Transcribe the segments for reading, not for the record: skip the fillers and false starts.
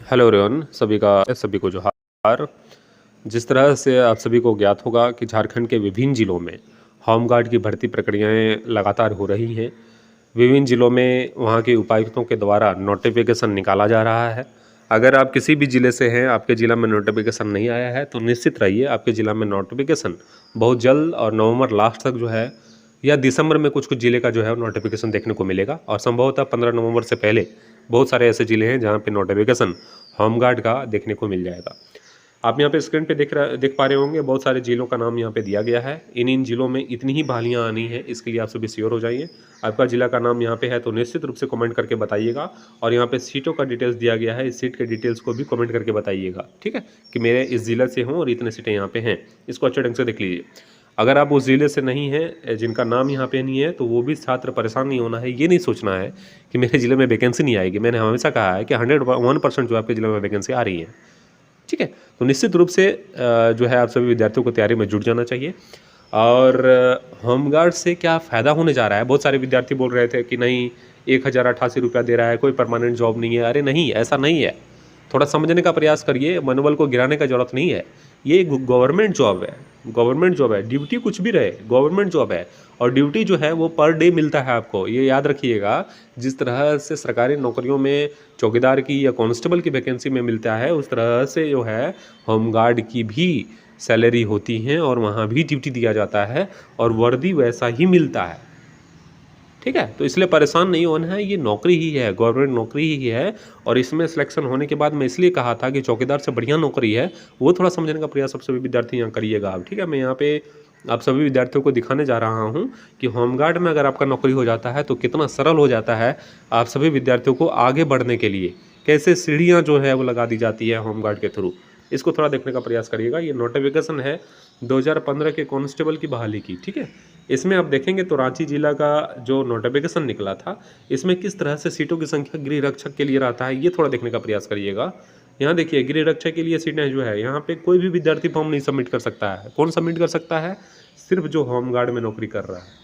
Hello everyone, सभी को जोहार। जिस तरह से आप सभी को ज्ञात होगा कि झारखंड के विभिन्न जिलों में होमगार्ड की भर्ती प्रक्रियाएं लगातार हो रही हैं। विभिन्न जिलों में वहां के उपायुक्तों के द्वारा नोटिफिकेशन निकाला जा रहा है। अगर आप किसी भी ज़िले से हैं, आपके ज़िला में नोटिफिकेशन नहीं आया है तो निश्चित रहिए, आपके ज़िला में नोटिफिकेशन बहुत जल्द और नवंबर लास्ट तक जो है या दिसंबर में कुछ कुछ ज़िले का जो है नोटिफिकेशन देखने को मिलेगा। और संभवतः 15 नवंबर से पहले बहुत सारे ऐसे ज़िले हैं जहाँ पे नोटिफिकेशन होमगार्ड का देखने को मिल जाएगा। आप यहाँ पे स्क्रीन पे देख पा रहे होंगे, बहुत सारे जिलों का नाम यहाँ पे दिया गया है। इन जिलों में इतनी ही बहालियाँ आनी है, इसके लिए आप सभी श्योर हो जाइए। आपका जिला का नाम यहाँ पे है तो निश्चित रूप से कमेंट करके बताइएगा। और यहाँ पे सीटों का डिटेल्स दिया गया है, इस सीट के डिटेल्स को भी कमेंट करके बताइएगा, ठीक है, कि मेरे इस ज़िले से हूँ और इतने सीटें यहाँ पे हैं। इसको अच्छे ढंग से देख लीजिए। अगर आप उस ज़िले से नहीं हैं, जिनका नाम यहाँ पे नहीं है, तो वो भी छात्र परेशान नहीं होना है। ये नहीं सोचना है कि मेरे ज़िले में वैकेंसी नहीं आएगी। मैंने हमेशा कहा है कि 101% जो आपके ज़िले में वैकेंसी आ रही है, ठीक है। तो निश्चित रूप से जो है आप सभी विद्यार्थियों को तैयारी में जुट जाना चाहिए। और होमगार्ड से क्या फ़ायदा होने जा रहा है, बहुत सारे विद्यार्थी बोल रहे थे कि नहीं 1088 रुपया दे रहा है, कोई परमानेंट जॉब नहीं है। अरे नहीं, ऐसा नहीं है। थोड़ा समझने का प्रयास करिए, मनोबल को गिराने का ज़रूरत नहीं है। ये गवर्नमेंट जॉब है, गवर्नमेंट जॉब है। ड्यूटी कुछ भी रहे, गवर्नमेंट जॉब है। और ड्यूटी जो है वो पर डे मिलता है आपको, ये याद रखिएगा। जिस तरह से सरकारी नौकरियों में चौकीदार की या कांस्टेबल की वैकेंसी में मिलता है, उस तरह से जो है होमगार्ड की भी सैलरी होती है और वहाँ भी ड्यूटी दिया जाता है और वर्दी वैसा ही मिलता है, ठीक है। तो इसलिए परेशान नहीं होना है, ये नौकरी ही है, गवर्नमेंट नौकरी ही है। और इसमें सिलेक्शन होने के बाद मैं इसलिए कहा था कि चौकीदार से बढ़िया नौकरी है, वो थोड़ा समझने का प्रयास आप सभी विद्यार्थी यहाँ करिएगा आप, ठीक है। मैं यहाँ पे आप सभी विद्यार्थियों को दिखाने जा रहा हूँ कि होमगार्ड में अगर आपका नौकरी हो जाता है तो कितना सरल हो जाता है आप सभी विद्यार्थियों को आगे बढ़ने के लिए। कैसे सीढ़ियाँ जो है वो लगा दी जाती है होमगार्ड के थ्रू, इसको थोड़ा देखने का प्रयास करिएगा। ये नोटिफिकेशन है 2015 के कांस्टेबल की बहाली की, ठीक है। इसमें आप देखेंगे तो रांची जिला का जो नोटिफिकेशन निकला था, इसमें किस तरह से सीटों की संख्या गृह रक्षक के लिए रहता है, ये थोड़ा देखने का प्रयास करिएगा। यहाँ देखिए, गृह रक्षक के लिए सीटें जो है यहाँ पे कोई भी विद्यार्थी फॉर्म नहीं सबमिट कर सकता है। कौन सबमिट कर सकता है? सिर्फ जो होमगार्ड में नौकरी कर रहा है,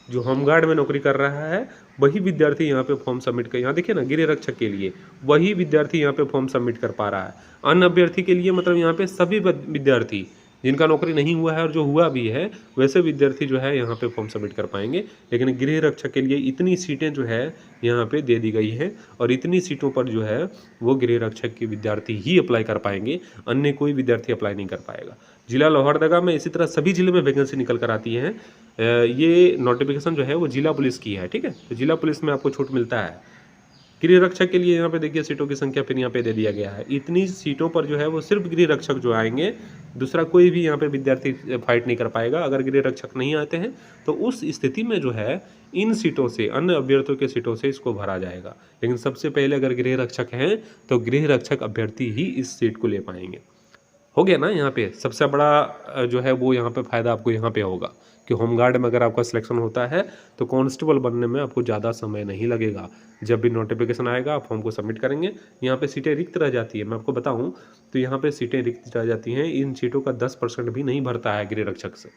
जो होमगार्ड में नौकरी कर रहा है वही विद्यार्थी यहाँ पे फॉर्म सबमिट कर, यहाँ देखिए ना, गृह रक्षक के लिए वही विद्यार्थी यहाँ पे फॉर्म सबमिट कर पा रहा है। अन्य अभ्यर्थी के लिए मतलब यहाँ पे सभी विद्यार्थी जिनका नौकरी नहीं हुआ है और जो हुआ भी है वैसे विद्यार्थी जो है यहाँ पे फॉर्म सबमिट कर पाएंगे। लेकिन गृह रक्षक के लिए इतनी सीटें जो है यहाँ पे दे दी गई हैं और इतनी सीटों पर जो है वो गृह रक्षक के विद्यार्थी ही अप्लाई कर पाएंगे, अन्य कोई विद्यार्थी अप्लाई नहीं कर पाएगा। जिला लोहरदगा में इसी तरह सभी जिले में वैकेंसी निकल कर आती हैं। ये नोटिफिकेशन जो है वो जिला पुलिस की है, ठीक है। तो जिला पुलिस में आपको छूट मिलता है। गृह रक्षक के लिए यहाँ पे देखिए सीटों की संख्या फिर यहाँ पे दे दिया गया है। इतनी सीटों पर जो है वो सिर्फ गृह रक्षक जो आएंगे, दूसरा कोई भी यहाँ पे विद्यार्थी फाइट नहीं कर पाएगा। अगर गृह रक्षक नहीं आते हैं तो उस स्थिति में जो है इन सीटों से, अन्य अभ्यर्थियों के सीटों से इसको भरा जाएगा। लेकिन सबसे पहले अगर गृह रक्षक हैं तो गृह रक्षक अभ्यर्थी ही इस सीट को ले पाएंगे। हो गया ना। यहाँ पे सबसे बड़ा जो है वो यहाँ पे फ़ायदा आपको यहाँ पे होगा कि होमगार्ड में अगर आपका सिलेक्शन होता है तो कांस्टेबल बनने में आपको ज़्यादा समय नहीं लगेगा। जब भी नोटिफिकेशन आएगा आप फॉर्म को सबमिट करेंगे। यहाँ पे सीटें रिक्त रह जाती है, मैं आपको बताऊँ तो यहाँ पे सीटें रिक्त रह जाती हैं। इन सीटों का 10% भी नहीं भरता है गृह रक्षक से,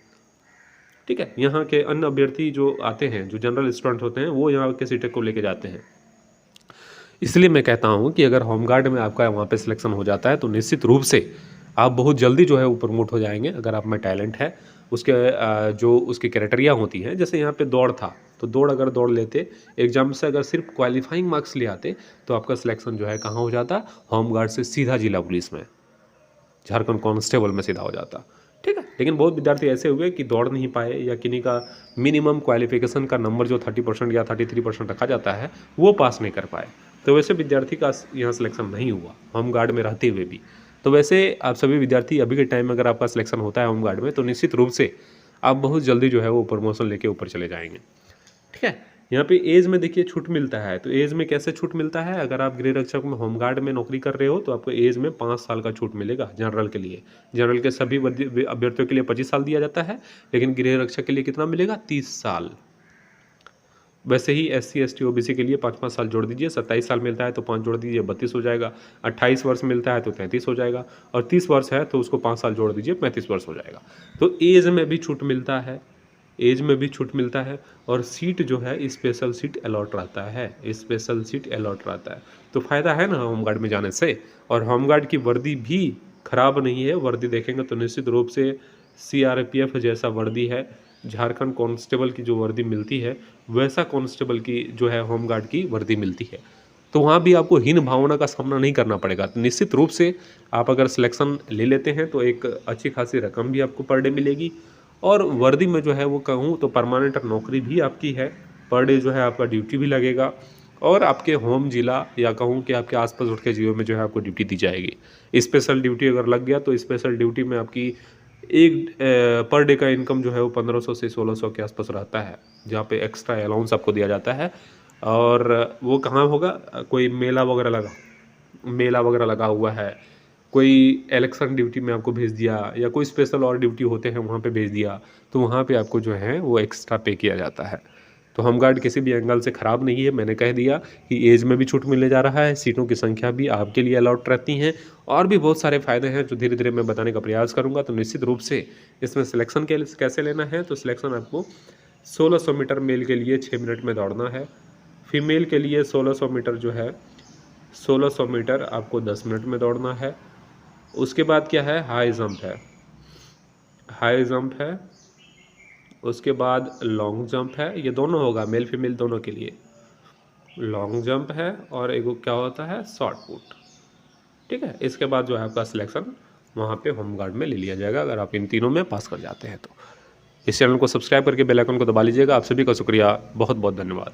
ठीक है। यहाँ के अन्य अभ्यर्थी जो आते हैं, जो जनरल स्टूडेंट होते हैं, वो यहाँ के सीटें को लेके जाते हैं। इसलिए मैं कहता हूँ कि अगर होमगार्ड में आपका वहाँ पे सिलेक्शन हो जाता है तो निश्चित रूप से आप बहुत जल्दी जो है वो प्रमोट हो जाएंगे। अगर आप में टैलेंट है, उसके जो उसकी क्राइटेरिया होती हैं, जैसे यहाँ पे दौड़ था तो दौड़ अगर दौड़ लेते एग्जाम से, अगर सिर्फ क्वालिफाइंग मार्क्स ले आते तो आपका सिलेक्शन जो है कहाँ हो जाता? होमगार्ड से सीधा जिला पुलिस में, झारखंड कांस्टेबल में सीधा हो जाता, ठीक है। लेकिन बहुत विद्यार्थी ऐसे हुए कि दौड़ नहीं पाए या किन्हीं का मिनिमम क्वालिफिकेशन का नंबर जो 30% या 33% रखा जाता है वो पास नहीं कर पाए, तो वैसे विद्यार्थी का यहाँ सिलेक्शन नहीं हुआ होमगार्ड में रहते हुए भी। तो वैसे आप सभी विद्यार्थी अभी के टाइम में अगर आपका सिलेक्शन होता है होमगार्ड में तो निश्चित रूप से आप बहुत जल्दी जो है वो प्रमोशन लेके ऊपर चले जाएंगे, ठीक है। यहाँ पे एज में देखिए छूट मिलता है। तो एज में कैसे छूट मिलता है? अगर आप गृह रक्षक में होमगार्ड में नौकरी कर रहे हो तो आपको एज में 5 साल का छूट मिलेगा जनरल के लिए। जनरल के सभी अभ्यर्थियों के लिए 25 साल दिया जाता है, लेकिन गृह रक्षक के लिए कितना मिलेगा? 30 साल। वैसे ही SC ST OBC के लिए 5-5 साल जोड़ दीजिए, 27 साल मिलता है तो 5 जोड़ दीजिए, 32 हो जाएगा। 28 वर्ष मिलता है तो 33 हो जाएगा, और 30 वर्ष है तो उसको 5 साल जोड़ दीजिए, 35 वर्ष हो जाएगा। तो एज में भी छूट मिलता है, एज में भी छूट मिलता है और सीट जो है स्पेशल सीट अलॉट रहता है, स्पेशल सीट अलॉट रहता है। तो फ़ायदा है ना होमगार्ड में जाने से। और होमगार्ड की वर्दी भी ख़राब नहीं है, वर्दी देखेंगे तो निश्चित रूप से सीआरपीएफ जैसा वर्दी है। झारखंड कांस्टेबल की जो वर्दी मिलती है वैसा कांस्टेबल की जो है होमगार्ड की वर्दी मिलती है। तो वहाँ भी आपको हीन भावना का सामना नहीं करना पड़ेगा। तो निश्चित रूप से आप अगर सिलेक्शन ले लेते हैं तो एक अच्छी खासी रकम भी आपको पर डे मिलेगी। और वर्दी में जो है वो कहूँ तो परमानेंट नौकरी भी आपकी है, पर डे जो है आपका ड्यूटी भी लगेगा और आपके होम ज़िला या कहूँ कि आपके आसपास उठ के जिलों में जो है आपको ड्यूटी दी जाएगी। स्पेशल ड्यूटी अगर लग गया तो स्पेशल ड्यूटी में आपकी एक पर डे का इनकम जो है वो 1500 से 1600 के आसपास रहता है, जहाँ पे एक्स्ट्रा अलाउंस आपको दिया जाता है। और वो कहाँ होगा, कोई मेला वगैरह लगा हुआ है, कोई इलेक्शन ड्यूटी में आपको भेज दिया या कोई स्पेशल और ड्यूटी होते हैं वहाँ पे भेज दिया, तो वहाँ पे आपको जो है वो एक्स्ट्रा पे किया जाता है। तो होमगार्ड किसी भी एंगल से ख़राब नहीं है। मैंने कह दिया कि एज में भी छूट मिलने जा रहा है, सीटों की संख्या भी आपके लिए अलॉट रहती हैं और भी बहुत सारे फ़ायदे हैं जो धीरे धीरे मैं बताने का प्रयास करूँगा। तो निश्चित रूप से इसमें सिलेक्शन कैसे लेना है, तो सिलेक्शन आपको 1600 मीटर मेल के लिए 6 मिनट में दौड़ना है, फीमेल के लिए 1600 मीटर जो है 1600 मीटर आपको 10 मिनट में दौड़ना है। उसके बाद क्या है, हाई जंप है, उसके बाद लॉन्ग जंप है, ये दोनों होगा मेल फीमेल दोनों के लिए। लॉन्ग जंप है और एक क्या होता है, शॉर्ट पुट। ठीक है, इसके बाद जो है आपका सिलेक्शन वहाँ पे होमगार्ड में ले लिया जाएगा अगर आप इन तीनों में पास कर जाते हैं तो। इस चैनल को सब्सक्राइब करके बेल आइकन को दबा लीजिएगा। आप सभी का शुक्रिया, बहुत बहुत धन्यवाद।